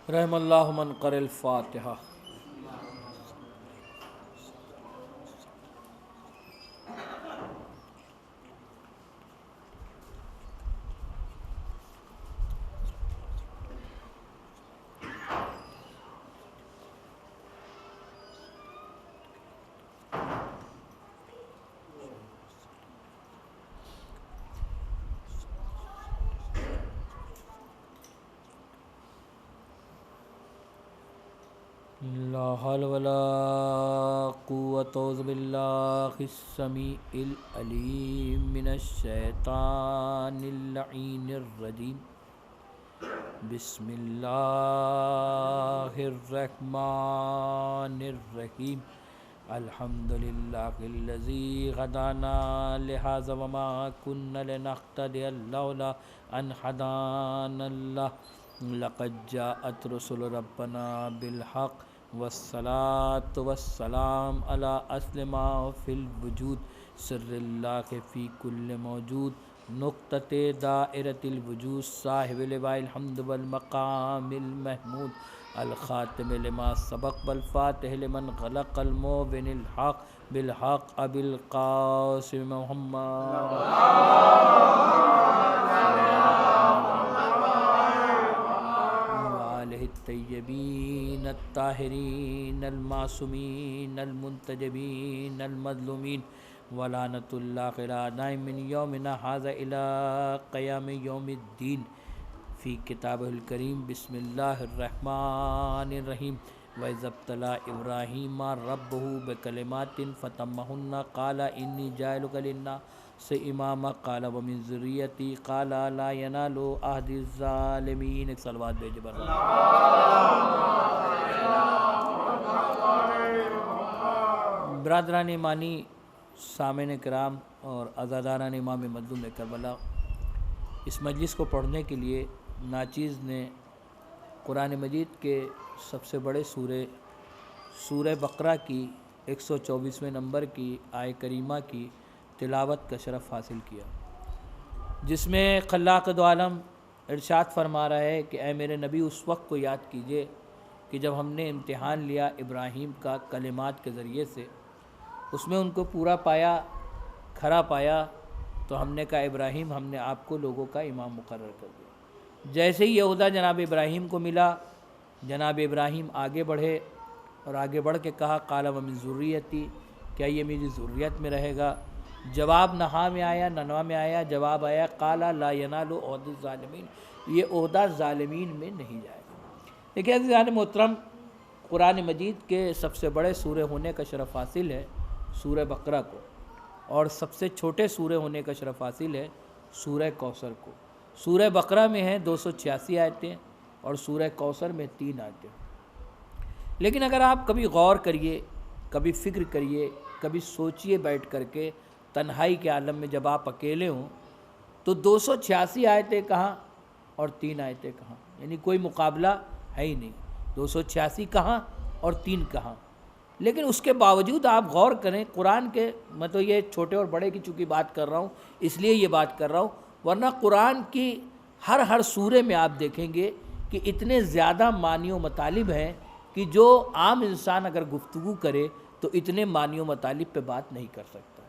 रहमल्लाहु मन क़रअल फ़ातिहा। ला हौला वला कुव्वता इल्ला बिल्लाहिस समीइल अलीम मिनश शैतानिर लईनिर रजीम। बिस्मिल्लाहिर रहमानिर रहीम। अल्हम्दुलिल्लाहिल्लज़ी हदाना लिहाज़ा वमा कुन्ना लिनहतदिया लौला अन हदानल्लाह। लक़द जाअत रुसुलु रब्बना बिल हक़ वस्सलातु वस्सलाम अला अस्लि मा फ़िल वजूद सिर्रिल्लाहि फ़ी कुल्लि मौजूद नुक़्तते दाइरतिल वजूद साहिबिल लिवाइल हम्द वल मक़ामिल महमूद अल ख़ातिम लिमा सबक़ वल फ़ातिह लिमन ग़लक़ल मुबिनिल हक़ बिल हक़ अबिल क़ासिम मुहम्मद तय्यबीन अत्ताहिरीन अलमासूमीन अलमुंतजबीन अलमज़लूमीन वलानतुल्लाहि अला दाइम मिन यौमिना हाज़ा इला क़याम यौमिद्दीन फ़ी किताबिहिल करीम। बिस्मिल्लाहिर रहमानिर रहीम। वइज़ब्तला इब्राहीमा रब्बुहु बिकलिमातिन फ़तम्महुन्ना क़ाला इन्नी जाइलुका लिन्नासि इमामा क़ाला व मिन ज़ुर्रिय्यती क़ाला ला यनालु अहदिज़ ज़ालिमीन। एक सलवात भेजे बर बरादरान ईमानी, सामिन किराम और अज़ादारान इमाम मज़लूम करबला, इस मजलिस को पढ़ने के लिए नाचीज़ ने कुरान मजीद के सबसे बड़े सूरह बकरा की 124वें नंबर की आय करीमा की तिलावत का शरफ़ हासिल किया, जिसमें खल्लाक़ दो आलम इरशाद फरमा रहा है कि ऐ मेरे नबी उस वक्त को याद कीजिए कि जब हमने इम्तिहान लिया इब्राहीम का कलिमात के ज़रिए से, उसमें उनको पूरा पाया, खरा पाया, तो हमने कहा इब्राहीम हमने आपको लोगों का इमाम मुकर्रर कर दिया। जैसे ही यहूदा जनाब इब्राहीम को मिला, जनाब इब्राहीम आगे बढ़े और आगे बढ़ के कहा काला व मिन ज़ुर्रियती, क्या ये मेरी ज़ुर्रियत में रहेगा? जवाब नहा में आया, ननवा में आया, जवाब आया काला ला यनालु अहदिज़ ज़ालिमीन, ये ओहदा ज़ालिमीन में नहीं जाएगा। देखिए अज़ीज़ान मोहतरम, कुरान मजीद के सबसे बड़े सूरे होने का शरफ़ हासिल है सूरह बकरा को, और सबसे छोटे सूरे होने का शरफ़ हासिल है सूरह कौसर को। सूरह बकरा में है 286 आयतें और सूरह कौसर में 3 आयतें। लेकिन अगर आप कभी गौर करिए, कभी फ़िक्र करिए, कभी सोचिए बैठ करके तन्हाई के आलम में, जब आप अकेले हों, तो 286 आयतें कहाँ और 3 आयतें कहाँ, यानी कोई मुकाबला है ही नहीं। 286 कहाँ और 3 कहाँ। लेकिन उसके बावजूद आप गौर करें कुरान के, मैं तो ये छोटे और बड़े की चूँकि बात कर रहा हूँ इसलिए ये बात कर रहा हूँ, वरना कुरान की हर सूरे में आप देखेंगे कि इतने ज़्यादा मानी व मतालिब हैं कि जो आम इंसान अगर गुफ्तगू करे तो इतने मानी व मतालिब पे बात नहीं कर सकता।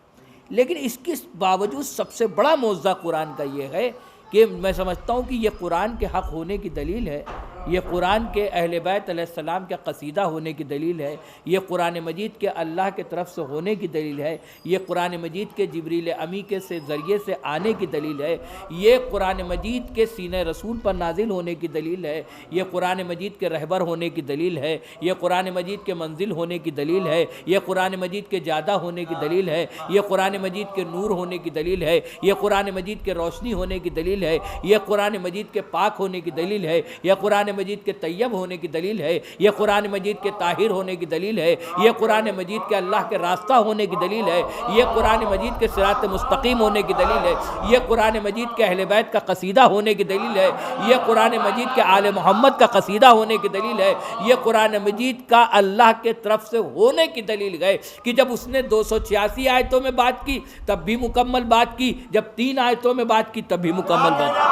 लेकिन इसके बावजूद सबसे बड़ा मौज़ा कुरान का ये है कि मैं समझता हूँ कि ये कुरान के हक़ होने की दलील है, ये कुरान के अहले बैत अलैहिस्सलाम का क़सीदा होने की दलील है, ये कुरान मजीद के अल्लाह के तरफ से होने की दलील है, ये कुरान मजीद के जिब्रील अमी के से ज़रिए से आने की दलील है, ये कुरान मजीद के सीने रसूल पर नाजिल होने की दलील है, ये कुरान मजीद के रहबर होने की दलील है, ये कुरान मजीद के मंजिल होने की दलील है, ये कुरान मजीद के ज़्यादा होने की दलील है, ये कुरान मजीद के नूर होने की दलील है, ये कुरान मजीद के रोशनी होने की दलील है, ये कुरान मजीद के पाक होने की दलील है, यह कुरान मजीद के तैयब होने की दलील है, यह कुरान मजीद के ताहिर होने की दलील है, यह कुरान मजीद के अल्लाह के रास्ता होने की दलील है, यह कुरान मजीद के सिरात मुस्तकीम होने की दलील है, यह कुरान मजीद के अहले बैत का कसीदा होने की दलील है, यह कुरान मजीद के आले मोहम्मद का कसीदा होने की दलील है, यह कुरान मजीद का अल्लाह के तरफ से होने की दलील है कि जब उसने 286 आयतों में बात की तब भी मुकम्मल बात की, जब 3 आयतों में बात की तब भी मुकम्मल बात की।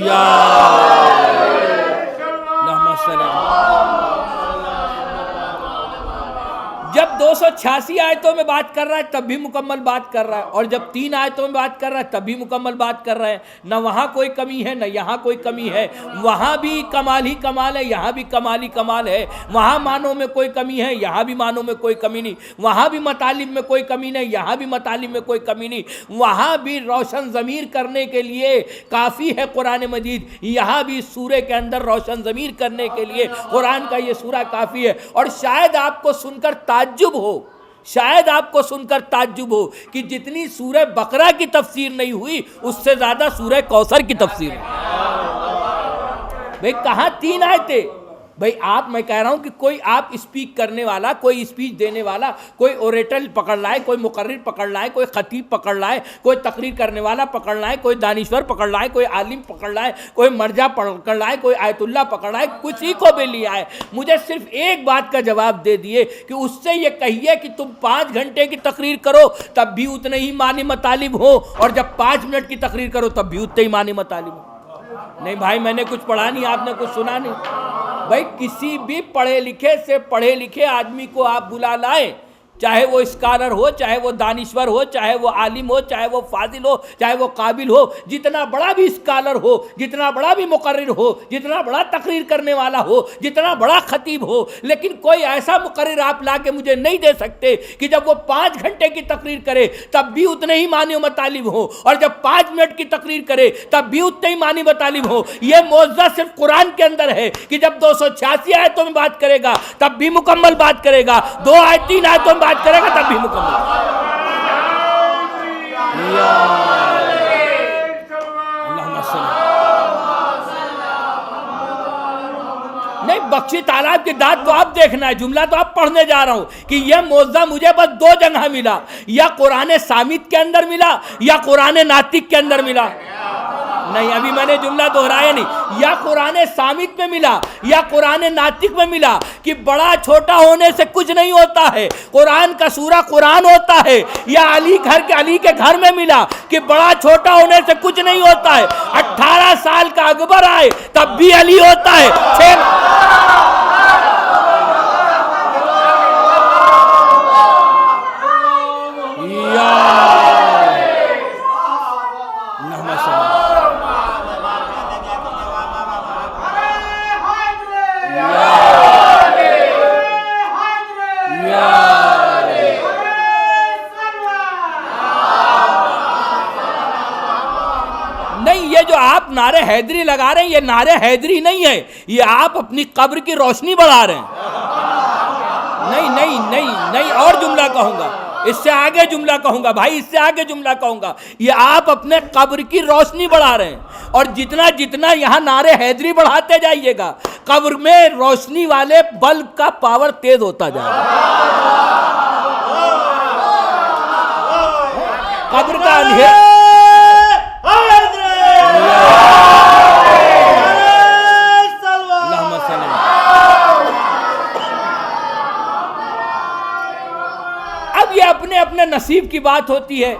या मोहम्मद सल्लल्लाहु। जब 286 आयतों में बात कर रहा है तब भी मुकम्मल बात कर रहा है, और जब 3 आयतों में बात कर रहा है तब भी मुकम्मल बात कर रहा है। न वहाँ कोई कमी है न यहाँ कोई कमी है, वहाँ भी कमाल ही कमाल है, यहाँ भी कमाल ही कमाल है। वहाँ मानों में कोई कमी है, यहाँ भी मानों में कोई कमी नहीं। वहाँ भी मतालिब में कोई कमी नहीं, यहाँ भी मतालिब में कोई कमी नहीं। वहाँ भी रोशन ज़मीर करने के लिए काफ़ी है कुरान मजीद, यहाँ भी सूरे के अंदर रोशन ज़मीर करने के लिए कुरान का ये सूरा काफ़ी है। और शायद आपको सुनकर ताज्जुब हो, शायद आपको सुनकर ताज्जुब हो कि जितनी सूरह बकरा की तफसीर नहीं हुई उससे ज़्यादा सूरह कौसर की तफसीर है। भाई कहाँ 3 आयतें? भाई मैं कह रहा हूँ कि कोई आप स्पीक करने वाला, कोई स्पीच देने वाला, कोई ओरेटल पकड़ लाए, कोई मुकर्रिर पकड़ लाए, कोई खतीब पकड़ लाए, कोई तकरीर करने वाला पकड़ लाए, कोई दानिश्वर पकड़ लाए, कोई आलिम पकड़ लाए, कोई मर्जा पकड़ लाए, कोई आयतुल्ला पकड़ लाए, किसी को भी लिया है। मुझे सिर्फ एक बात का जवाब दे दिए कि उससे ये कहिए कि तुम 5 घंटे की तकरीर करो तब भी उतने ही मानी मतालिब हो, और जब 5 मिनट की तकरीर करो तब भी उतने ही मानी मतालिब हो। नहीं भाई, मैंने कुछ पढ़ा नहीं, आपने कुछ सुना नहीं। भाई किसी भी पढ़े लिखे से पढ़े लिखे आदमी को आप बुला लाएं, चाहे वो स्कॉलर हो, चाहे वो दानिश्वर हो, चाहे वो आलिम हो, चाहे वो फाजिल हो, चाहे वो काबिल हो, जितना बड़ा भी स्कॉलर हो, जितना बड़ा भी मुकर्रिर हो, जितना बड़ा तकरीर करने वाला हो, जितना बड़ा खतीब हो, लेकिन कोई ऐसा मुकर्रिर आप ला के मुझे नहीं दे सकते कि जब वो 5 घंटे की तकरीर करे तब भी उतने ही मानी मतालिब हो, और जब 5 मिनट की तकरीर करे तब भी उतने ही मानी मतालिब हो। ये मौजज़ा सिर्फ कुरान के अंदर है कि जब 286 आयतों में बात करेगा तब भी मुकम्मल बात करेगा, 2 आयत 3 आयतों में बात करेगा तब भी मुकम्मल। नहीं, बख्शी तालाब की दाद तो आप देखना है, जुमला तो आप पढ़ने जा रहा हूं कि यह मौज़ा मुझे बस 2 जगह मिला, या कुरान सामित के अंदर मिला या कुरान नातिक के अंदर मिला। नहीं, अभी मैंने जुमला दोहराया नहीं। या कुरान सामित में मिला या कुरान नातिक में मिला कि बड़ा छोटा होने से कुछ नहीं होता है, कुरान का सूरा कुरान होता है। या अली के घर में मिला कि बड़ा छोटा होने से कुछ नहीं होता है। 18 साल का अकबर आए तब भी अली होता है। आप नारे हैदरी लगा रहे हैं, ये नारे हैदरी नहीं है, ये आप अपनी कब्र की रोशनी बढ़ा रहे हैं। नहीं नहीं नहीं नहीं, और जुमला कहूंगा, इससे आगे जुमला कहूंगा भाई, इससे आगे जुमला कहूंगा। ये आप अपने कब्र की रोशनी बढ़ा रहे हैं, और जितना जितना यहां नारे हैदरी बढ़ाते जाइएगा कब्र में रोशनी वाले बल्ब का पावर तेज होता जाएगा। कब्र का अंधेरा अपने अपने नसीब की बात होती है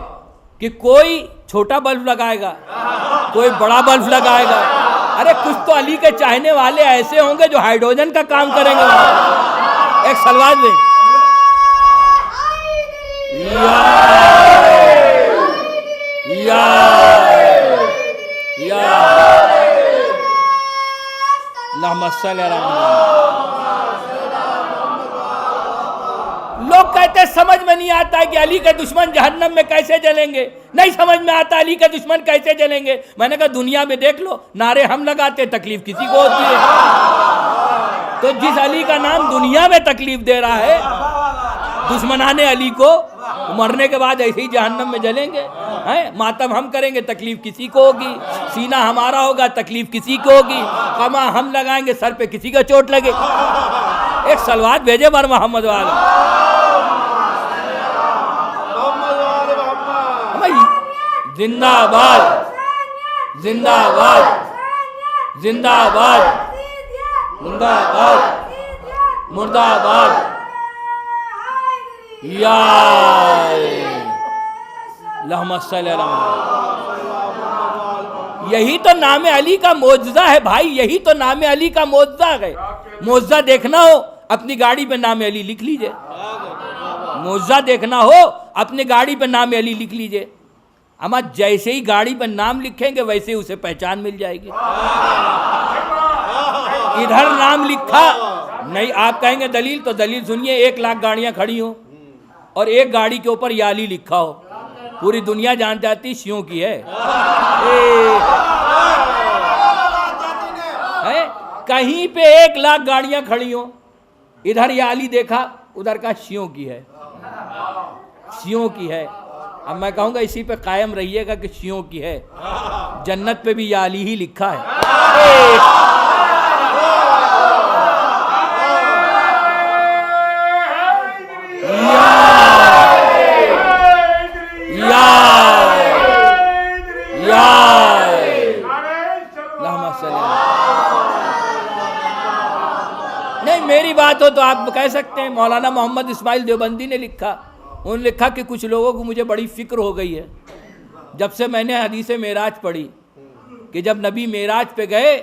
कि कोई छोटा बल्ब लगाएगा, कोई बड़ा बल्ब लगाएगा। अरे कुछ तो अली के चाहने वाले ऐसे होंगे जो हाइड्रोजन का काम करेंगे। एक सलवार दे, लोग कहते समझ में नहीं आता है कि अली के दुश्मन जहन्नम में कैसे जलेंगे। नहीं समझ में आता अली के दुश्मन कैसे जलेंगे। मैंने कहा दुनिया में देख लो, नारे हम लगाते तकलीफ किसी को होती है। तो जिस अली का नाम दुनिया में तकलीफ दे रहा है, दुश्मनाने अली को, मरने के बाद ऐसे ही जहन्नम में जलेंगे। हैं, मातम हम करेंगे तकलीफ किसी को होगी, सीना हमारा होगा तकलीफ किसी को होगी, कमा हम लगाएंगे सर पे किसी का चोट लगे। एक सलवात भेजे मर मोहम्मद वाला। जिंदाबाद जिंदाबाद जिंदाबाद मुर्दाबाद मुर्दाबाद। या यही तो नाम अली का मोजज़ा है भाई, यही तो नाम अली का मोजज़ा है। मोजज़ा देखना हो अपनी गाड़ी पे नाम अली लिख लीजिए, मोजज़ा देखना हो अपनी गाड़ी पे नाम अली लिख लीजिए। अमा जैसे ही गाड़ी पर नाम लिखेंगे वैसे ही उसे पहचान मिल जाएगी। इधर नाम लिखा नहीं, आप कहेंगे दलील, तो दलील सुनिए। 1 लाख गाड़ियां खड़ी हो और एक गाड़ी के ऊपर या अली लिखा हो, पूरी दुनिया जान जाती शियों की है। कहीं पे 1 लाख गाड़ियां खड़ी हो, इधर या अली देखा, उधर का शियों की है, शियों की है। अब मैं कहूंगा इसी पे कायम रहिएगा कि शियों की है। जन्नत पे भी या अली ही लिखा है। नहीं, मेरी बात हो तो आप कह सकते हैं। मौलाना मोहम्मद इस्माइल देवबंदी ने लिखा, उन्होंने लिखा कि कुछ लोगों को मुझे बड़ी फिक्र हो गई है जब से मैंने हदीस मेराज पढ़ी कि जब नबी मेराज पे गए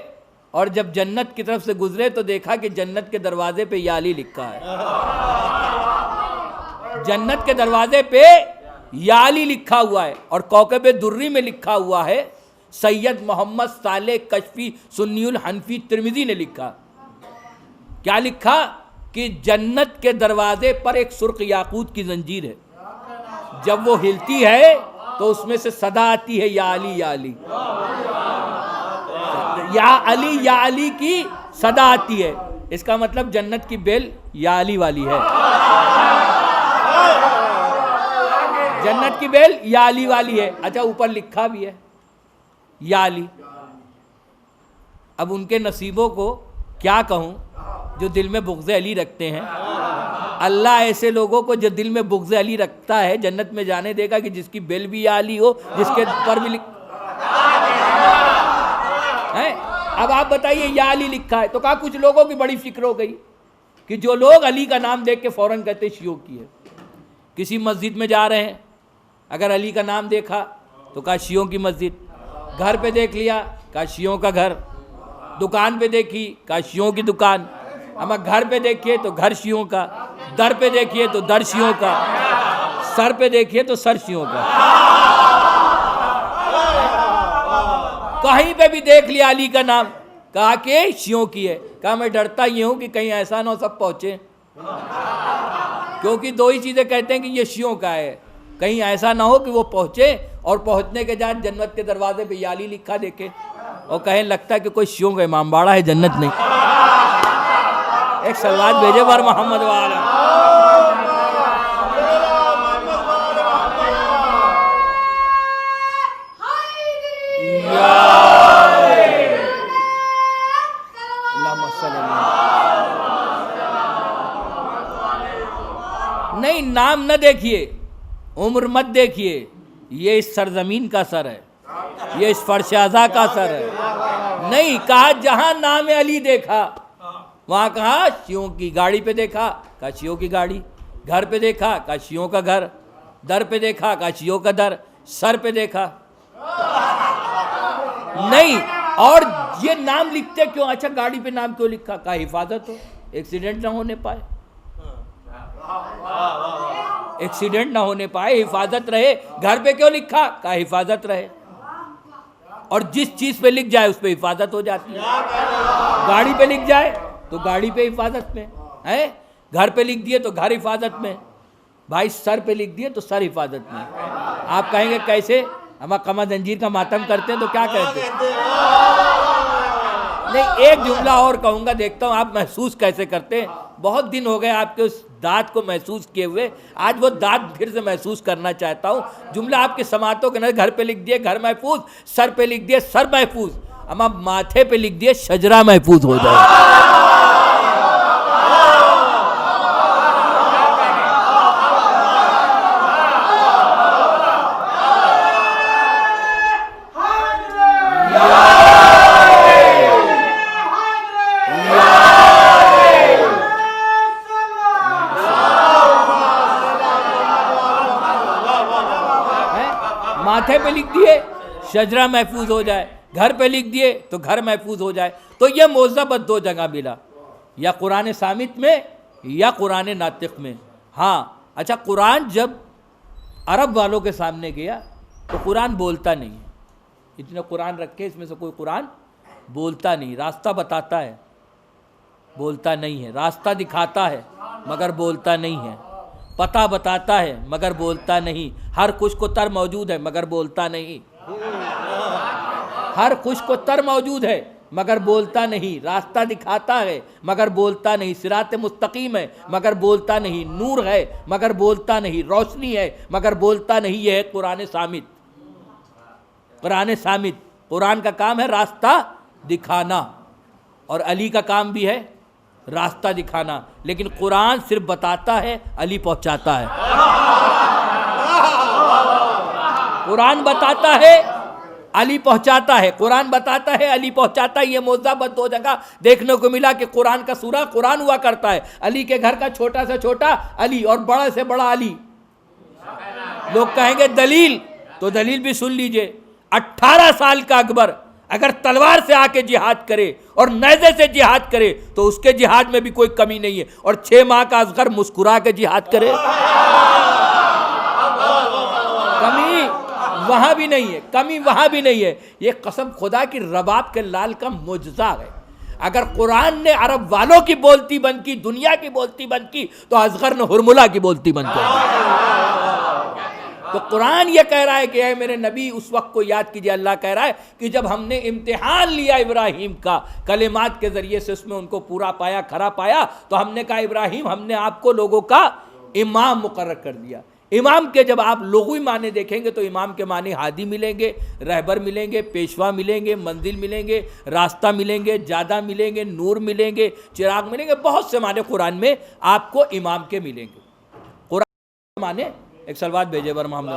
और जब जन्नत की तरफ से गुजरे तो देखा कि जन्नत के दरवाजे पे या अली लिखा है। जन्नत के दरवाजे पे या अली लिखा हुआ है और कौकब दुर्री में लिखा हुआ है सैयद मोहम्मद साले कशफी सुन्नियुल हनफी तिरमिजी ने लिखा। क्या लिखा कि जन्नत के दरवाजे पर एक सुर्ख याकूत की जंजीर है, जब वो हिलती है तो उसमें से सदा आती है या अली या अली, या अली या अली की सदा आती है। इसका मतलब जन्नत की बेल या अली वाली है, जन्नत की बेल या अली वाली है। अच्छा, ऊपर लिखा भी है या अली। अब उनके नसीबों को क्या कहूं जो दिल में बुग़्ज़ अली रखते हैं। अल्लाह ऐसे लोगों को जो दिल में बुग़्ज़ अली रखता है जन्नत में जाने देगा कि जिसकी बेल भी या अली हो, जिसके पर भी है। अब आप बताइए या अली लिखा है तो कहा कुछ लोगों की बड़ी फिक्र हो गई कि जो लोग अली का नाम देख के फ़ौरन कहते शियों की है। किसी मस्जिद में जा रहे हैं, अगर अली का नाम देखा तो कहा शियों की मस्जिद, घर पे देख लिया कहा शियों का घर, दुकान पे देखी कहा शियों की दुकान, अमा घर पे देखिए तो घर शियों का, दर पे देखिए तो दर शियों का, सर पे देखिए तो सर शियों का। कहीं पे भी देख लिया अली का नाम, कहा कि शियों की है। कहा मैं डरता ये हूं कि कहीं ऐसा ना हो सब पहुंचे, क्योंकि 2 ही चीजें कहते हैं कि ये शियों का है। कहीं ऐसा ना हो कि वो पहुंचे और पहुंचने के बाद जन्नत के दरवाजे पे या अली लिखा देखे और कहें लगता है कि कोई शियों का इमामबाड़ा है, जन्नत नहीं। एक सलवात भेजे बार मोहम्मद वाला। नहीं, नाम न देखिए, उम्र मत देखिए, ये इस सरजमीन का सर है, ये इस फरशाजा का सर है। नहीं, कहा जहां नाम अली देखा वहां कहा शियों की, गाड़ी पे देखा कहा शियों की गाड़ी, घर पे देखा कहा शियों का घर, दर पे देखा कहा शियों का दर, सर पे देखा नहीं। और ये नाम लिखते क्यों? अच्छा, गाड़ी पे नाम क्यों लिखा? कहा हिफाजत हो, एक्सीडेंट ना होने पाए, एक्सीडेंट ना होने पाए, हिफाजत रहे। घर पे क्यों लिखा? कहा हिफाजत रहे। और जिस चीज पे लिख जाए उस पे हिफाजत हो जाती है। गाड़ी पे लिख जाए तो गाड़ी पे हिफाजत में है, घर पे लिख दिए तो घर हिफाजत में, भाई सर पे लिख दिए तो सर हिफाजत में। आप कहेंगे कैसे? हम कमा जंजीर का मातम करते हैं तो क्या कहते हैं? नहीं, एक जुमला और कहूँगा, देखता हूँ आप महसूस कैसे करते हैं। बहुत दिन हो गए आपके उस दाद को महसूस किए हुए, आज वो दाद फिर से महसूस करना चाहता हूँ। जुमला आपके समातों के नजर, घर पे लिख दिए घर महफूज, सर पे लिख दिए सर महफूज, अमा माथे पे लिख दिए शजरा महफूज हो जाए। माथे पे लिख दिए शजरा महफूज हो जाए, घर पे लिख दिए तो घर महफूज हो जाए। तो ये मौज़ा बस दो जगह मिला, या कुरान सामित में या कुरान नातिक में। हाँ अच्छा, कुरान जब अरब वालों के सामने गया तो कुरान बोलता नहीं है। इतने कुरान रखे इसमें से कोई कुरान बोलता नहीं, रास्ता बताता है बोलता नहीं है, रास्ता दिखाता है मगर बोलता नहीं है, पता बताता है मगर बोलता नहीं, हर कुछ को तर मौजूद है मगर बोलता नहीं, हर कुछ को तर मौजूद है मगर बोलता नहीं, रास्ता दिखाता है मगर बोलता नहीं, सिरात मुस्तकीम है मगर बोलता नहीं, नूर है मगर बोलता नहीं, रोशनी है मगर बोलता नहीं। यह है कुरान सामित। कुरान सामित, कुरान का काम है रास्ता दिखाना और अली का काम भी है रास्ता दिखाना, लेकिन कुरान सिर्फ बताता है, अली पहुंचाता है। कुरान बताता है, अली पहुंचाता है, कुरान बताता है, अली पहुंचाता है। ये मौज़ा बस दो जगह देखने को मिला कि कुरान का सूरा कुरान हुआ करता है, अली के घर का छोटा से छोटा अली और बड़ा से बड़ा अली। लोग कहेंगे दलील, तो दलील भी सुन लीजिए। 18 साल का अकबर अगर तलवार से आके जिहाद करे और नेज़े से जिहाद करे तो उसके जिहाद में भी कोई कमी नहीं है, और 6 माह का असगर मुस्कुरा के जिहाद करे, कमी वहां भी नहीं है, कमी वहां भी नहीं है। ये कसम खुदा की रबाब के लाल का मुजजा है। अगर कुरान ने अरब वालों की बोलती बंद की, दुनिया की बोलती बंद की, तो असगर ने हुरमुला की बोलती बंद कर दी। तो कुरान ये कह रहा है कि ऐ मेरे नबी उस वक्त को याद कीजिए, अल्लाह कह रहा है कि जब हमने इम्तिहान लिया इब्राहिम का कलिमात के ज़रिए से, उसमें उनको पूरा पाया, खरा पाया, तो हमने कहा इब्राहिम हमने आपको लोगों का इमाम मुकर्रर कर दिया। इमाम के जब आप लोगों माने देखेंगे तो इमाम के माने हादी मिलेंगे, रहबर मिलेंगे, पेशवा मिलेंगे, मंजिल मिलेंगे, रास्ता मिलेंगे, ज़्यादा मिलेंगे, नूर मिलेंगे, चिराग मिलेंगे, बहुत से माने कुरान में आपको इमाम के मिलेंगे। कुरान माने एक सलवात भेजे बर मोहम्मद।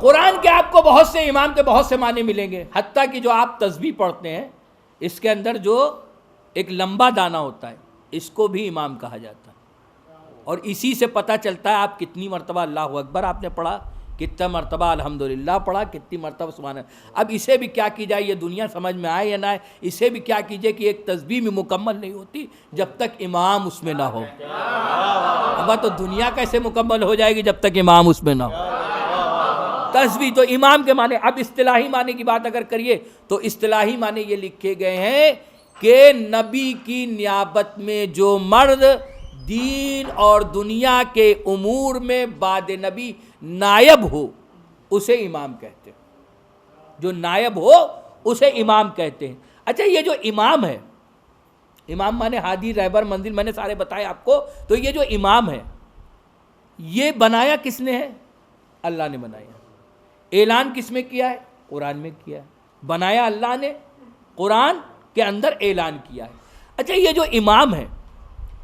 कुरान के आपको बहुत से इमाम के बहुत से माने मिलेंगे, हत्ता कि जो आप तस्बीह पढ़ते हैं इसके अंदर जो एक लंबा दाना होता है इसको भी इमाम कहा जाता है, और इसी से पता चलता है आप कितनी मरतबा अल्लाह अकबर आपने पढ़ा, कितना मरतबा अल्हम्दुलिल्लाह पढ़ा, कितनी मरतबा सुभान अल्लाह। अब इसे भी क्या की जाए, ये दुनिया समझ में आए या ना आए, इसे भी क्या कीजिए कि एक तस्बीह भी मुकम्मल नहीं होती जब तक इमाम उसमें ना हो। अब तो दुनिया कैसे मुकम्मल हो जाएगी जब तक इमाम उसमें ना हो। तस्बीह तो इमाम के माने। अब इस्तिलाही माने की बात अगर करिए तो इस्तिलाही माने ये लिखे गए हैं कि नबी की नियाबत में जो मर्द दीन और दुनिया के उमूर में बाद नबी नायब हो उसे इमाम कहते हैं। जो नायब हो उसे इमाम कहते हैं। अच्छा, ये जो इमाम है, इमाम माने हादी, रहबर, मंजिल, मैंने सारे बताए आपको। तो ये जो इमाम है ये बनाया किसने है? अल्लाह ने बनाया। ऐलान किसमें किया है? कुरान में किया है। बनाया अल्लाह ने, कुरान के अंदर ऐलान किया है। अच्छा, ये जो इमाम है,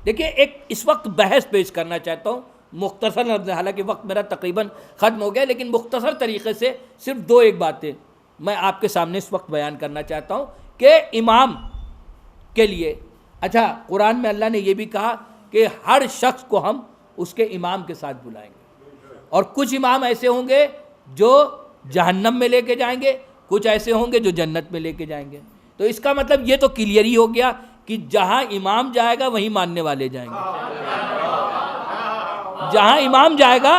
देखिए एक इस वक्त बहस पेश करना चाहता हूँ मुख्तसर, हालांकि वक्त मेरा तकरीबन ख़त्म हो गया, लेकिन मुख्तसर तरीक़े से सिर्फ 2-1 बातें मैं आपके सामने इस वक्त बयान करना चाहता हूँ कि इमाम के लिए, अच्छा कुरान में अल्लाह ने यह भी कहा कि हर शख्स को हम उसके इमाम के साथ बुलाएंगे, और कुछ इमाम ऐसे होंगे जो जहन्नम में लेके जाएंगे, कुछ ऐसे होंगे जो जन्नत में लेके जाएंगे। तो इसका मतलब ये तो क्लियर ही हो गया कि जहाँ इमाम जाएगा वहीं मानने वाले जाएंगे, जहाँ इमाम जाएगा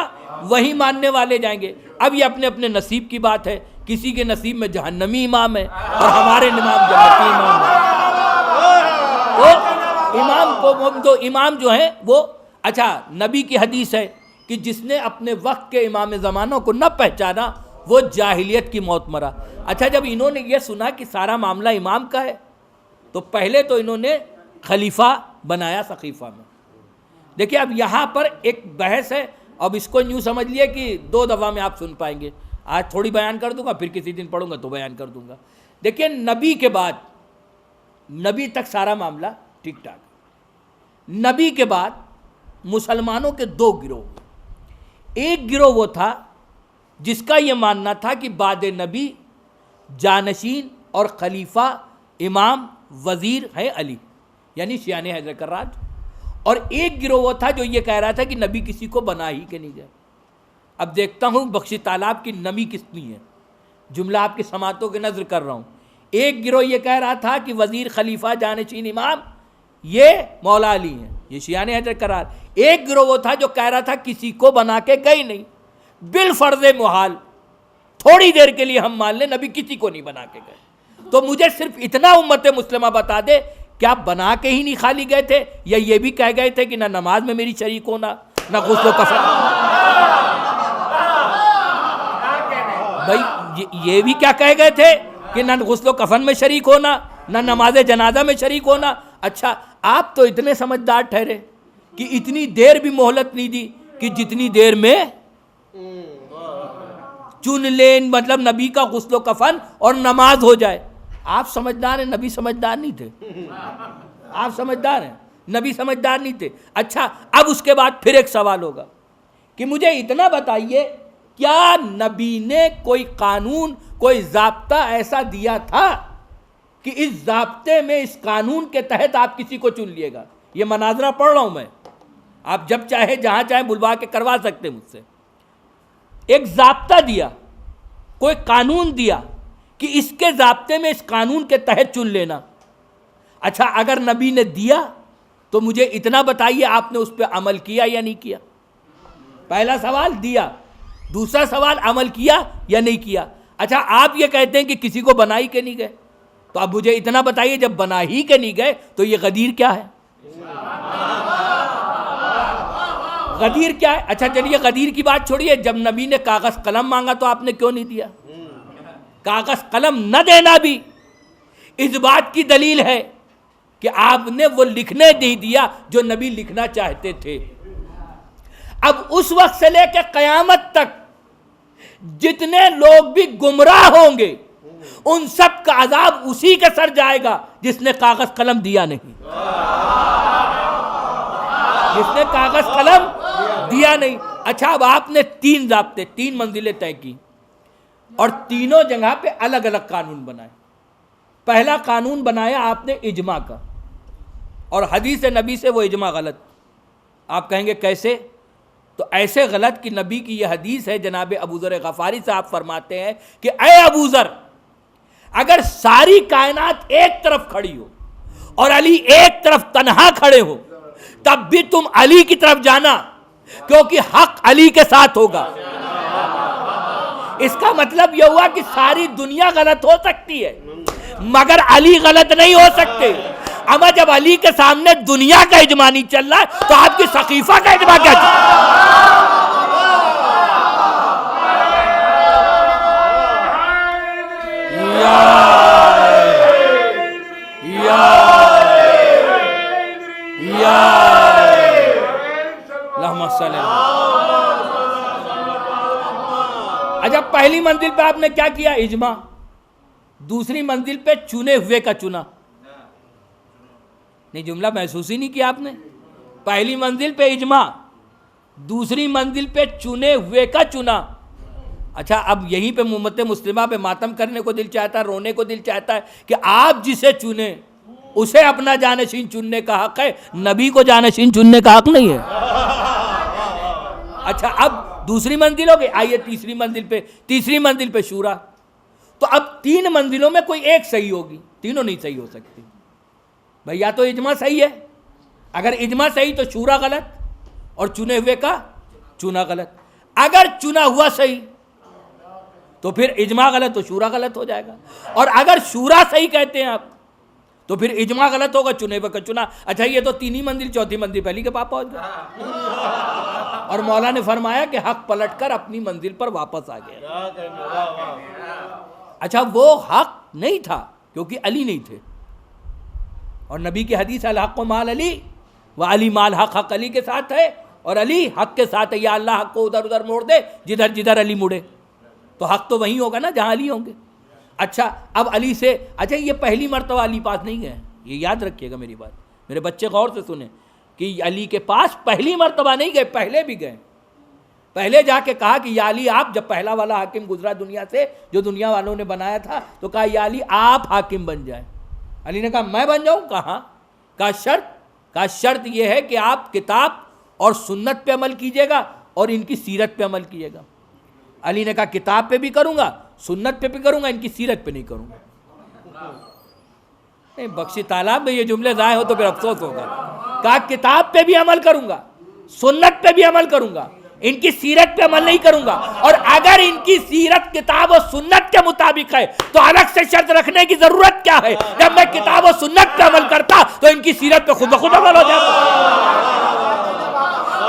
वहीं मानने वाले जाएंगे। अब ये अपने अपने नसीब की बात है, किसी के नसीब में जहन्नमी इमाम है और हमारे इमाम जन्नती इमाम है। तो इमाम को तो इमाम जो है वो, अच्छा नबी की हदीस है कि जिसने अपने वक्त के इमाम ज़माना को न पहचाना वो जाहिलियत की मौत मरा। अच्छा, जब इन्होंने ये सुना कि सारा मामला इमाम का है तो पहले तो इन्होंने खलीफा बनाया सकीफ़ा में। देखिए अब यहाँ पर एक बहस है, अब इसको यूँ समझ लिए कि 2 दफ़ा में आप सुन पाएंगे। आज थोड़ी बयान कर दूंगा, फिर किसी दिन पढ़ूंगा तो बयान कर दूंगा। देखिए नबी के बाद, नबी तक सारा मामला ठीक ठाक। नबी के बाद मुसलमानों के 2 गिरोह। एक गिरोह वो था जिसका ये मानना था कि बाद नबी जानशीन और खलीफा, इमाम, वज़ीर है अली, यानी शियाने हैदर कर्राज। और एक गिरोह वो था जो ये कह रहा था कि नबी किसी को बना ही के नहीं गए। अब देखता हूँ बख्शी तालाब की नमी कितनी है, जुमला आपकी समातों के नज़र कर रहा हूँ। एक गिरोह ये कह रहा था कि वज़ीर, खलीफा, जानशीन, इमाम ये मौला अली हैं, ये शियाने हैदर कर्रार। एक गिरोह वो था जो कह रहा था किसी को बना के गए नहीं, बिल फर्ज मुहाल, थोड़ी देर के लिए हम मान लें नबी किसी को नहीं बना के गए। तो मुझे सिर्फ इतना उम्मत मुस्लिमा बता दे, क्या बना के ही नहीं खाली गए थे, या ये भी कह गए थे कि ना नमाज में मेरी शरीक होना, ना गुस्ल कफन। भाई ये भी क्या कह गए थे कि ना गुस्ल कफन में शरीक होना, ना नमाज जनाजा में शरीक होना। अच्छा, आप तो इतने समझदार ठहरे कि इतनी देर भी मोहलत नहीं दी कि जितनी देर में चुन लें, मतलब नबी का गुस्ल कफन और नमाज हो जाए। आप समझदार हैं, नबी समझदार नहीं थे। आप समझदार हैं, नबी समझदार नहीं थे। अच्छा, अब उसके बाद फिर एक सवाल होगा कि मुझे इतना बताइए, क्या नबी ने कोई कानून, कोई ज़ाब्ता ऐसा दिया था कि इस ज़ाब्ते में, इस कानून के तहत आप किसी को चुन लिएगा? ये मनाजरा पढ़ रहा हूँ मैं, आप जब चाहे जहाँ चाहे बुलवा के करवा सकते मुझसे। एक ज़ाब्ता दिया, कोई कानून दिया कि इसके ज़ाब्ते में, इस कानून के तहत चुन लेना। अच्छा, अगर नबी ने दिया तो मुझे इतना बताइए आपने उस पर अमल किया या नहीं किया? पहला सवाल दिया, दूसरा सवाल अमल किया या नहीं किया। अच्छा, आप ये कहते हैं कि किसी को बना ही के नहीं गए, तो अब मुझे इतना बताइए जब बना ही के नहीं गए तो ये गदीर क्या है? गदीर क्या है? अच्छा चलिए, गदीर की बात छोड़िए, जब नबी ने कागज कलम मांगा तो आपने क्यों नहीं दिया? कागज कलम न देना भी इस बात की दलील है कि आपने वो लिखने नहीं दिया जो नबी लिखना चाहते थे। अब उस वक्त से लेकर कयामत तक जितने लोग भी गुमराह होंगे, उन सब का अजाब उसी के सर जाएगा जिसने कागज कलम दिया नहीं, जिसने कागज कलम दिया नहीं। अच्छा, अब आपने 3 ज़ाब्ते, 3 मंजिलें तय की और तीनों जगह पे अलग अलग कानून बनाए। पहला कानून बनाया आपने इजमा का, और हदीस नबी से वो इजमा गलत। आप कहेंगे कैसे? तो ऐसे गलत कि नबी की यह हदीस है, जनाब अबू ज़र गफ़ारी साहब फरमाते हैं कि ऐ अबू ज़र, अगर सारी कायनात एक तरफ खड़ी हो और अली एक तरफ तन्हा खड़े हो, तब भी तुम अली की तरफ जाना, क्योंकि हक अली के साथ होगा। इसका मतलब यह हुआ कि सारी दुनिया गलत हो सकती है मगर अली गलत नहीं हो सकते। अमा जब अली के सामने दुनिया का इजमा नहीं चल रहा है तो आपकी सकीफा का इजमा क्या चल? अच्छा, पहली मंजिल पे आपने क्या किया? इजमा। दूसरी मंजिल पे चुने हुए का चुना। नहीं, जुमला महसूस ही नहीं किया आपने। पहली मंजिल पे इजमा, दूसरी मंजिल पे चुने हुए का चुना। अच्छा, अब यहीं पे उम्मत मुस्लिमा पे मातम करने को दिल चाहता है, रोने को दिल चाहता है कि आप जिसे चुने उसे अपना जानशीन चुनने का हक है, नबी को जानशीन चुनने का हक नहीं है। अच्छा, अब दूसरी मंजिल हो गई, आइए तीसरी मंजिल पे। तीसरी मंजिल पे शूरा। तो अब 3 मंजिलों में कोई एक सही होगी, तीनों नहीं सही हो सकती। भाई या तो इजमा सही है, अगर इजमा सही तो शूरा गलत और चुने हुए का चुना गलत। अगर चुना हुआ सही तो फिर इजमा गलत तो शूरा गलत हो जाएगा, और अगर शूरा सही कहते हैं आप तो फिर इजमा गलत होगा, चुने हुए का चुना। अच्छा, ये तो 3 ही मंजिल, चौथी मंजिल पहली के पास पहुंच गया। और मौला ने फरमाया कि हक पलटकर अपनी मंजिल पर वापस आ गया। अच्छा, वो हक नहीं था क्योंकि अली नहीं थे, और नबी की हदीस अल हक़ माल अली व अली माल हक़, हक अली के साथ है और अली हक के साथ है। या अल्लाह हक को उधर उधर मोड़ दे जिधर जिधर अली मुड़े, तो हक तो वहीं होगा ना जहाँ अली होंगे। अच्छा, अब अली से, अच्छा ये पहली मर्तबा अली पास नहीं गए, ये याद रखिएगा मेरी बात, मेरे बच्चे गौर से सुने कि अली के पास पहली मर्तबा नहीं गए, पहले भी गए। पहले जाके कहा कि या अली आप, जब पहला वाला हाकिम गुजरा दुनिया से जो दुनिया वालों ने बनाया था, तो कहा या अली आप हाकिम बन जाएं। अली ने कहा मैं बन जाऊं? कहा शर्त यह है कि आप किताब और सुन्नत पे अमल कीजिएगा और इनकी सीरत पे अमल कीजिएगा। अली ने कहा किताब पे भी करूंगा, सुन्नत पे भी करूंगा, इनकी सीरत पे नहीं करूंगा। नहीं, बख्शी तालाब में ये जुमले जाए हो तो फिर अफसोस होगा। कहा किताब पे भी अमल करूंगा, सुन्नत पे भी अमल करूंगा, इनकी सीरत पे अमल नहीं करूंगा। और अगर इनकी सीरत किताब और सुन्नत के मुताबिक है तो अलग से शर्त रखने की जरूरत क्या है? जब मैं किताब और सुन्नत पे अमल करता तो इनकी सीरत पे खुद ब खुद अमल हो जाता।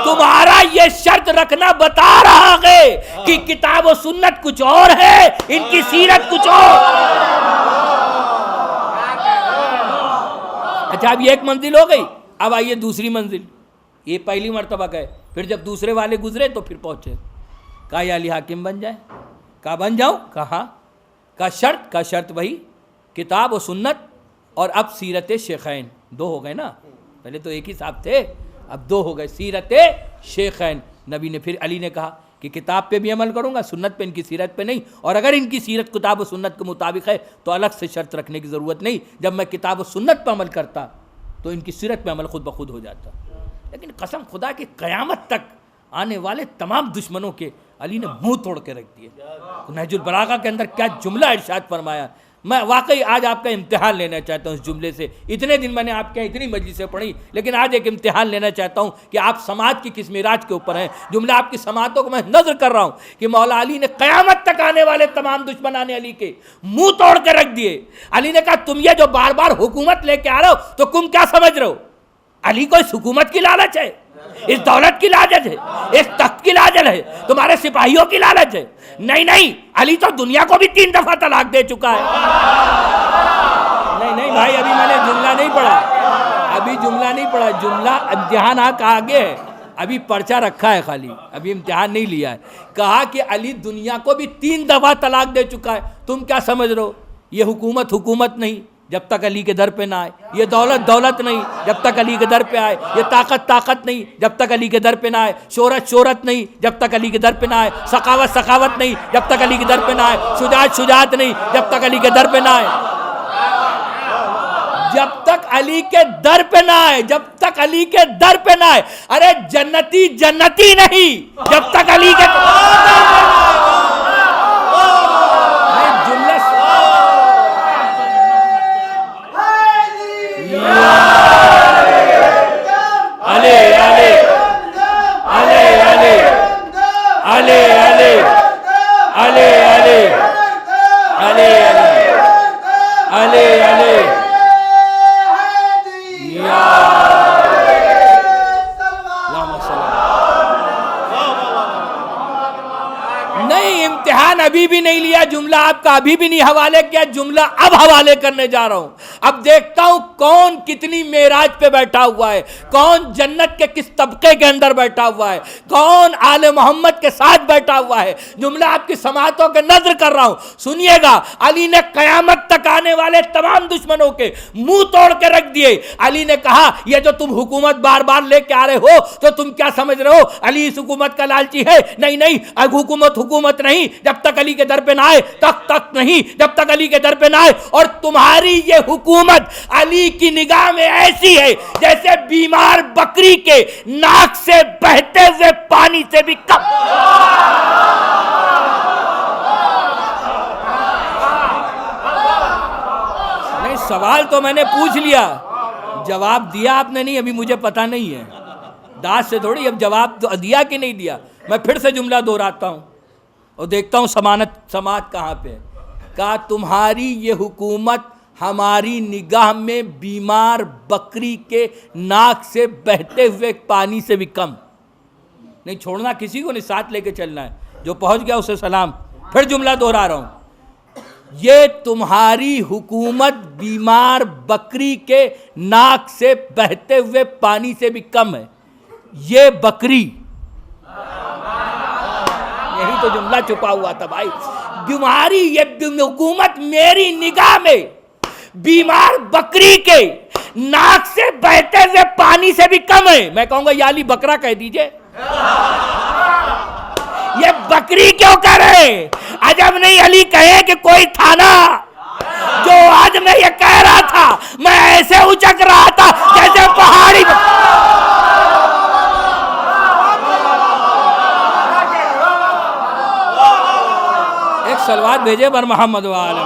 तुम्हारा ये शर्त रखना बता रहा है कि किताब और सुन्नत कुछ और है, इनकी सीरत कुछ और। अच्छा, अब ये एक मंजिल हो गई, अब आइए दूसरी मंजिल। ये पहली मर्तबा गए, फिर जब दूसरे वाले गुजरे तो फिर पहुंचे। कहा या अली हाकिम बन जाए? कहा बन जाऊं? कहा शर्त वही किताब और सुन्नत और अब सीरत शेखैन। दो हो गए ना, पहले तो एक ही साहब थे, अब दो हो गए, सीरत शेखैन। नबी ने फिर अली ने कहा कि किताब पे भी अमल करूंगा, सुन्नत पे, इनकी सीरत पे नहीं। और अगर इनकी सीरत किताब और सुन्नत के मुताबिक है तो अलग से शर्त रखने की ज़रूरत नहीं। जब मैं किताब और सुन्नत पे अमल करता तो इनकी सीरत पे अमल खुद ब खुद हो जाता। लेकिन कसम खुदा की क़यामत तक आने वाले तमाम दुश्मनों के अली ने मुंह तोड़ के रख दिए। नहजुल बलागा के अंदर क्या जुमला इरशाद फरमाया। मैं वाकई आज आपका इम्तिहान लेना चाहता हूँ इस जुमले से। इतने दिन मैंने आपके इतनी मजलिसें पढ़ी, लेकिन आज एक इम्तिहान लेना चाहता हूँ कि आप समाज की किस मिराज के ऊपर हैं। जुमला आपकी समातों को मैं नजर कर रहा हूँ कि मौला अली ने क़यामत तक आने वाले तमाम दुश्मन आने अली के मुंह तोड़ के रख दिए। अली ने कहा तुम ये जो बार बार हुकूमत लेके आ रहे हो तो तुम क्या समझ रहे हो? अली को इस हुकूमत की लालच है, इस दौलत की लालच है, इस तख्त की लालच है, तुम्हारे सिपाहियों की लालच है? नहीं, अली तो दुनिया को भी 3 दफा तलाक दे चुका है। नहीं भाई, अभी मैंने जुमला नहीं पढ़ा, जुमला इम्तिहान आगे है, अभी पर्चा रखा है खाली, अभी इम्तिहान नहीं लिया है। कहा कि अली दुनिया को भी 3 दफा तलाक दे चुका है। तुम क्या समझ रहे हो? ये हुकूमत नहीं जब तक अली के दर पे ना आए, ये दौलत नहीं जब तक अली के दर पे आए, ये ताकत नहीं जब तक अली के दर पे ना आए, शोहरत नहीं जब तक अली के दर पे ना आए, सखावत नहीं जब तक अली के दर पे ना आए, शुजात नहीं जब तक अली के दर पे ना आए, जब तक अली के दर पे ना आए, जब तक अली के दर पे ना आए। अरे जन्नती नहीं जब तक अली के नहीं, इम्तिहान अभी भी नहीं लिया, जुमला आपका अभी भी नहीं हवाले किया, जुमला अब हवाले करने जा रहा हूं। अब देखता हूं कौन कितनी मेराज पे बैठा हुआ है, कौन जन्नत के किस तबके के अंदर बैठा हुआ है, कौन आले मोहम्मद के साथ बैठा हुआ है। जुमला आपकी समातों के नजर कर रहा हूं, सुनिएगा। अली ने कयामत तक आने वाले तमाम दुश्मनों के मुंह तोड़ के रख दिए। अली ने कहा ये जो तुम हुकूमत बार बार लेके आ रहे हो तो तुम क्या समझ रहे हो अली इस हुकूमत का लालची है? नहीं, हुकूमत नहीं जब तक अली के दर पे ना आए, तक नहीं जब तक अली के दर पे ना आए। और तुम्हारी ये हुकूमत अली की निगाह में ऐसी है जैसे बीमार बकरी के नाक से बहते हुए पानी से भी कम। नहीं, सवाल तो मैंने पूछ लिया, जवाब दिया आपने नहीं, अभी मुझे पता नहीं है दाद से थोड़ी, अब जवाब तो दिया कि नहीं दिया। मैं फिर से जुमला दोहराता हूं और देखता हूं समाज कहां पे। कहा तुम्हारी ये हुकूमत हमारी निगाह में बीमार बकरी के नाक से बहते हुए पानी से भी कम। नहीं छोड़ना किसी को नहीं, साथ लेके चलना है, जो पहुंच गया उसे सलाम। फिर जुमला दोहरा रहा हूं, ये तुम्हारी हुकूमत बीमार बकरी के नाक से बहते हुए पानी से भी कम है। ये बकरी, यही तो जुमला छुपा हुआ था भाई। तुम्हारी ये हुकूमत मेरी निगाह में बीमार बकरी के नाक से बहते हुए पानी से भी कम है। मैं कहूंगा या अली बकरा कह दीजिए। बकरी क्यों करे? अजब नहीं अली कहे कि कोई था ना जो आज मैं ये कह रहा था, मैं ऐसे उचक रहा था जैसे पहाड़ी। एक सलवात भेजे बर मोहम्मद वाले।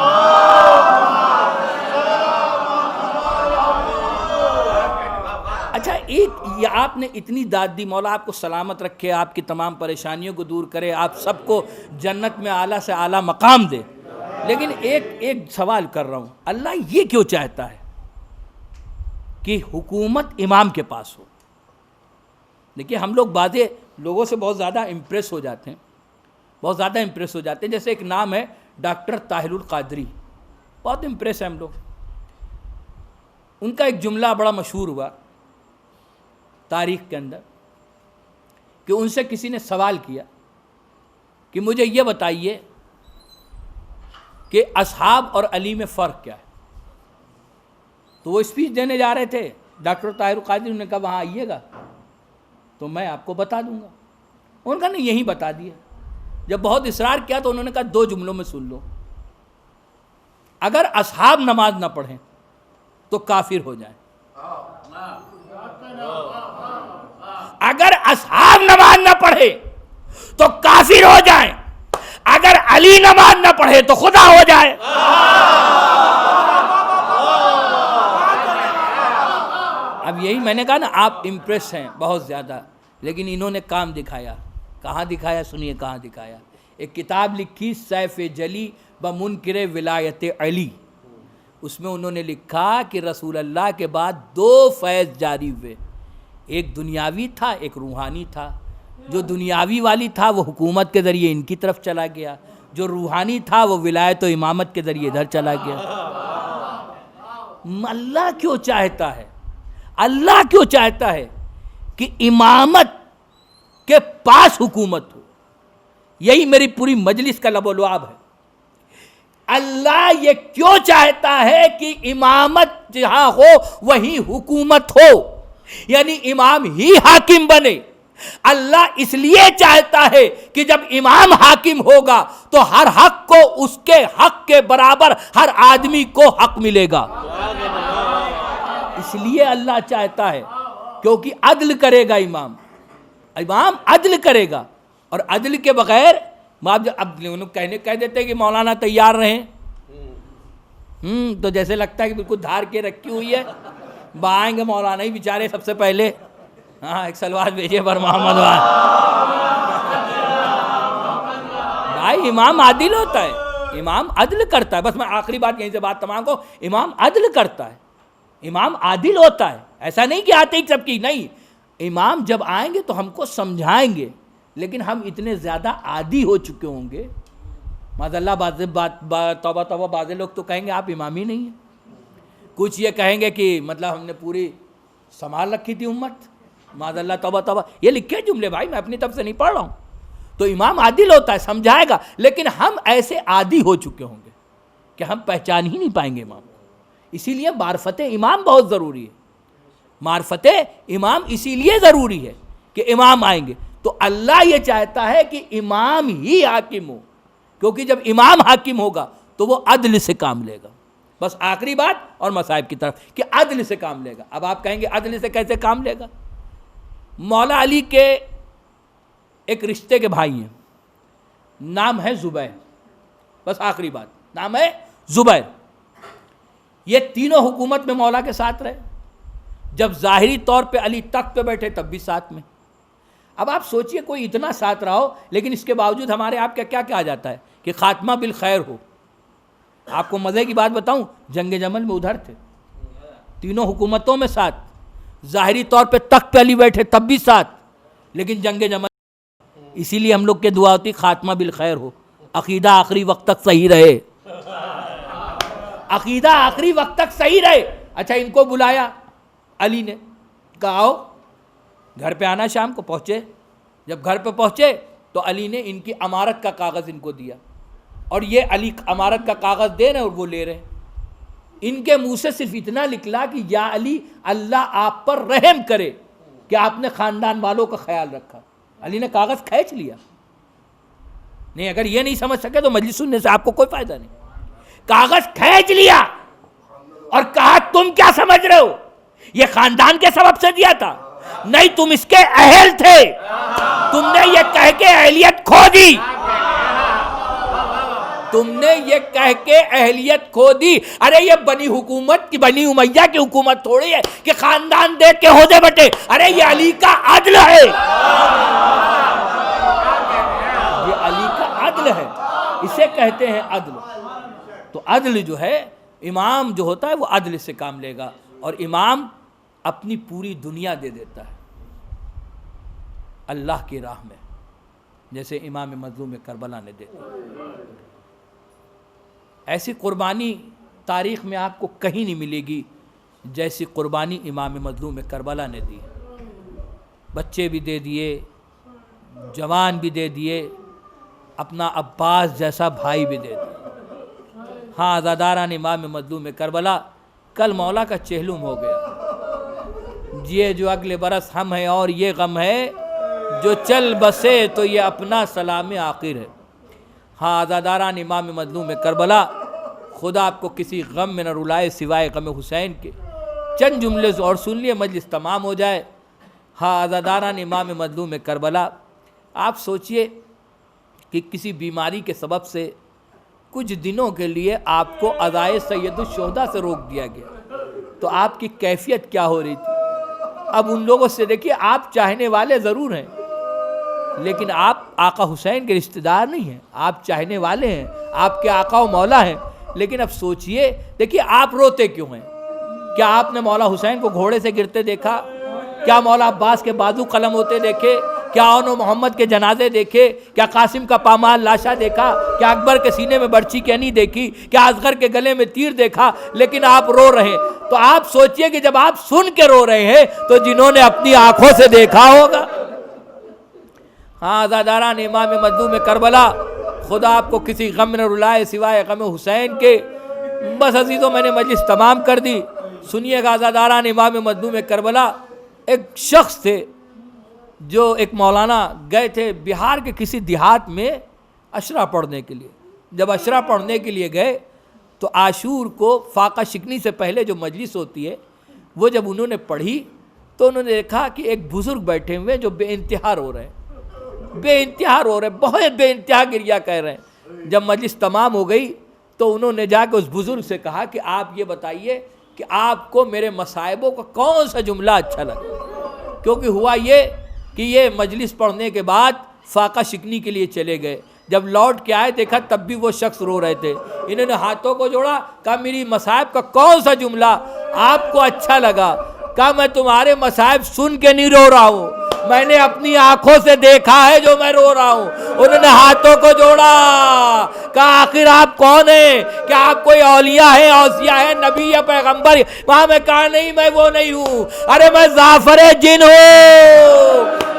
अच्छा, एक ये आपने इतनी दाद दी, मौला आपको सलामत रखे, आपकी तमाम परेशानियों को दूर करे, आप सबको जन्नत में आला से आला मकाम दे। लेकिन एक सवाल कर रहा हूँ, अल्लाह ये क्यों चाहता है कि हुकूमत इमाम के पास हो? देखिए, हम लोग बातें लोगों से बहुत ज़्यादा इम्प्रेस हो जाते हैं, बहुत ज़्यादा इम्प्रेस हो जाते हैं। जैसे एक नाम है डॉक्टर ताहिरुल कादरी, बहुत इम्प्रेस हैं हम लोग। उनका एक जुमला बड़ा मशहूर हुआ तारीख़ के अंदर कि उनसे किसी ने सवाल किया कि मुझे ये बताइए कि असहाब और अली में फ़र्क क्या है। तो वो स्पीच देने जा रहे थे, डॉक्टर ताहिरुल कादरी ने कहा वहाँ आइएगा तो मैं आपको बता दूंगा। उनका ने यही बता दिया। जब बहुत इसरार किया तो उन्होंने कहा 2 जुमलों में सुन लो, अगर असहाब नमाज ना पढ़ें तो काफिर हो जाए, अगर असहाब नमाज ना पढ़े तो काफिर हो जाए, अगर अली नमाज ना पढ़े तो खुदा हो जाए। अब यही मैंने कहा ना, आप इम्प्रेस हैं बहुत ज़्यादा, लेकिन इन्होंने काम दिखाया। कहाँ दिखाया? सुनिए कहाँ दिखाया। एक किताब लिखी सैफ जली ब मुनकिर विलायत अली, उसमें उन्होंने लिखा कि रसूल अल्लाह के बाद 2 फैज़ जारी हुए, एक दुनियावी था, एक रूहानी था। जो दुनियावी वाली था वो हुकूमत के ज़रिए इनकी तरफ चला गया, जो रूहानी था वो विलायत व इमामत के ज़रिए इधर चला गया। अल्लाह क्यों चाहता है, अल्लाह क्यों चाहता है कि इमामत के पास हुकूमत हो? यही मेरी पूरी मजलिस का लबोलुआब है। अल्लाह ये क्यों चाहता है कि इमामत जहां हो वहीं हुकूमत हो, यानी इमाम ही हाकिम बने। अल्लाह इसलिए चाहता है कि जब इमाम हाकिम होगा तो हर हक को उसके हक के बराबर हर आदमी को हक मिलेगा। इसलिए अल्लाह चाहता है, क्योंकि अदल करेगा इमाम, इमाम अदल करेगा। और अदल के बगैर अब लोग कह देते हैं कि मौलाना तैयार रहें, तो जैसे लगता है कि बिल्कुल धार के रखी हुई है, बाएंगे मौलाना ही बेचारे सबसे पहले। हाँ, एक सलवार भेजिए बर मोहम्मद भाई। इमाम आदिल होता है, इमाम अदल करता है। बस मैं आखिरी बात यहीं से बात तमाम को, इमाम अदल करता है, इमाम आदिल होता है। ऐसा नहीं कि आते ही सबकी, नहीं, इमाम जब आएंगे तो हमको समझाएंगे, लेकिन हम इतने ज़्यादा आदी हो चुके होंगे माज़अल्लाह, तौबा तौबा, बाज़ लोग तो कहेंगे आप इमाम ही नहीं है, कुछ ये कहेंगे कि मतलब हमने पूरी संभाल रखी थी उम्मत, माज़अल्लाह तौबा तौबा, ये लिखे जुमले भाई, मैं अपनी तरफ से नहीं पढ़ रहा हूँ। तो इमाम आदिल होता है, समझाएगा, लेकिन हम ऐसे आदी हो चुके होंगे कि हम पहचान ही नहीं पाएंगे इमाम को। इसीलिए मार्फत इमाम बहुत ज़रूरी है, मार्फत इमाम इसीलिए ज़रूरी है कि इमाम आएंगे। तो अल्लाह ये चाहता है कि इमाम ही हाकिम हो, क्योंकि जब इमाम हाकिम होगा तो वो अदल से काम लेगा। बस आखिरी बात और मसाइब की तरफ कि अदल से काम लेगा। अब आप कहेंगे अदल से कैसे काम लेगा? मौला अली के एक रिश्ते के भाई हैं, नाम है ज़ुबैर। बस आखिरी बात, नाम है ज़ुबैर। ये तीनों हुकूमत में मौला के साथ रहे। जब ज़ाहिरी तौर पे अली तख्त पे बैठे तब भी साथ में। अब आप सोचिए, कोई इतना साथ रहा हो, लेकिन इसके बावजूद हमारे आपका क्या कहा जाता है कि खात्मा बिल खैर हो। आपको मज़े की बात बताऊं, जंग जमल में उधर थे, तीनों हुकूमतों में साथ, ज़ाहिरी तौर पे तख्त पे अली बैठे तब भी साथ, लेकिन जंग जमल। इसीलिए हम लोग के दुआ होती खात्मा बिल खैर हो, अकीदा आखिरी वक्त तक सही रहे, अकीदा आखिरी वक्त तक सही रहे। अच्छा, इनको बुलाया अली ने, कहा आओ घर पे आना। शाम को पहुँचे, जब घर पे पहुँचे तो अली ने इनकी अमारत का कागज़ इनको दिया, और ये अली अमारत का कागज़ दे रहे हैं और वो ले रहे हैं। इनके मुंह से सिर्फ इतना निकला कि या अली, अल्लाह आप पर रहम करे कि आपने ख़ानदान वालों का ख्याल रखा। अली ने कागज़ खींच लिया, नहीं, अगर ये नहीं समझ सके तो मजलिस सुनने से आपको कोई फायदा नहीं। कागज खींच लिया और कहा तुम क्या समझ रहे हो, ये खानदान के सबब से दिया था, नहीं तुम इसके अहल थे, तुमने ये कह के अहलियत खो दी, तुमने ये कह के अहलियत खो दी। अरे ये बनी हुकूमत की, बनी उमैया की हुकूमत थोड़ी है कि खानदान देख के हो दे बटे। अरे ये अली का अदल है, ये अली का अदल है, इसे कहते हैं अदल। तो अदल जो है, इमाम जो होता है वो अदल से काम लेगा, और इमाम अपनी पूरी दुनिया दे देता है अल्लाह की राह में, जैसे इमाम मज़लूम करबला ने दे दी। ऐसी कुर्बानी तारीख़ में आपको कहीं नहीं मिलेगी जैसी कुर्बानी इमाम मज़लूम करबला ने दी। बच्चे भी दे दिए, जवान भी दे दिए, अपना अब्बास जैसा भाई भी दे दिया। हाँ, आज़ादारान इमाम मज़लूम करबला कल मौला का चेहलुम हो गया। ये जो अगले बरस हम हैं और ये गम है, जो चल बसे तो ये अपना सलाम आखिर है। हाँ, आज़ादारान इमाम मज़लूम करबला, खुदा आपको किसी गम में न रुलाए सिवाय गम हुसैन के। चंद जुमले और सुन लिए, मजलिस तमाम हो जाए। हाँ, आज़ादारान इमाम मज़लूम करबला, आप सोचिए कि किसी बीमारी के सबब से कुछ दिनों के लिए आपको अज़ाए सैयदुश्शुहदा से रोक दिया गया, तो आपकी कैफियत क्या हो रही थी। अब उन लोगों से देखिए, आप चाहने वाले ज़रूर हैं, लेकिन आप आका हुसैन के रिश्तेदार नहीं हैं। आप चाहने वाले हैं, आपके आका व मौला हैं, लेकिन अब सोचिए, देखिए आप रोते क्यों हैं। क्या आपने मौला हुसैन को घोड़े से गिरते देखा? क्या मौला अब्बास के बाजू कलम होते देखे? क्या औनो मोहम्मद के जनाजे देखे? क्या कासिम का पामाल लाशा देखा? क्या अकबर के सीने में बर्छी कैनी देखी? क्या असगर के गले में तीर देखा? लेकिन आप रो रहे हैं। तो आप सोचिए कि जब आप सुन के रो रहे हैं तो जिन्होंने अपनी आंखों से देखा होगा। हाँ, आज़ादारान इमाम मज़लूम करबला, खुदा आपको किसी गम न रुलाए सिवाय गम हुसैन के। बस अज़ीज़ों, मैंने मजलिस तमाम कर दी। सुनिएगा, आज़ादारान इमाम मज़लूम करबला, एक शख्स थे जो एक मौलाना गए थे बिहार के किसी देहात में अशरा पढ़ने के लिए। जब अशरा पढ़ने के लिए गए तो आशूर को फाका शिकनी से पहले जो मजलिस होती है वो जब उन्होंने पढ़ी तो उन्होंने देखा कि एक बुज़ुर्ग बैठे हुए जो बेइंतहा रो रहे हैं, बेइंतहा रो रहे हैं, बहुत बेइंतहा गिरिया कह रहे हैं। जब मजलिस तमाम हो गई तो उन्होंने जाकर उस बुज़ुर्ग से कहा कि आप ये बताइए कि आपको मेरे मसाइबों का कौन सा जुमला अच्छा लगा। क्योंकि हुआ ये कि ये मजलिस पढ़ने के बाद फाका शिकनी के लिए चले गए। जब लौट के आए देखा तब भी वो शख्स रो रहे थे। इन्होंने हाथों को जोड़ा, कहा मेरी मसाइब का कौन सा जुमला आपको अच्छा लगा? कहा मैं तुम्हारे मसाइब सुन के नहीं रो रहा हूँ, मैंने अपनी आंखों से देखा है जो मैं रो रहा हूँ। उन्होंने हाथों को जोड़ा, कहा आखिर आप कौन है? क्या आप कोई औलिया है, औसिया है, नबी या पैगंबर? वहां मैं कहा नहीं, मैं वो नहीं हूँ। अरे मैं जाफर जिन हूँ,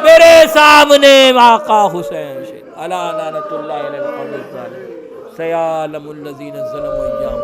मेरे सामने आका हुसैन अला लानतुल्लाह अलैहि व सयालमुल लज़ीना ज़लमू इय्याहुम।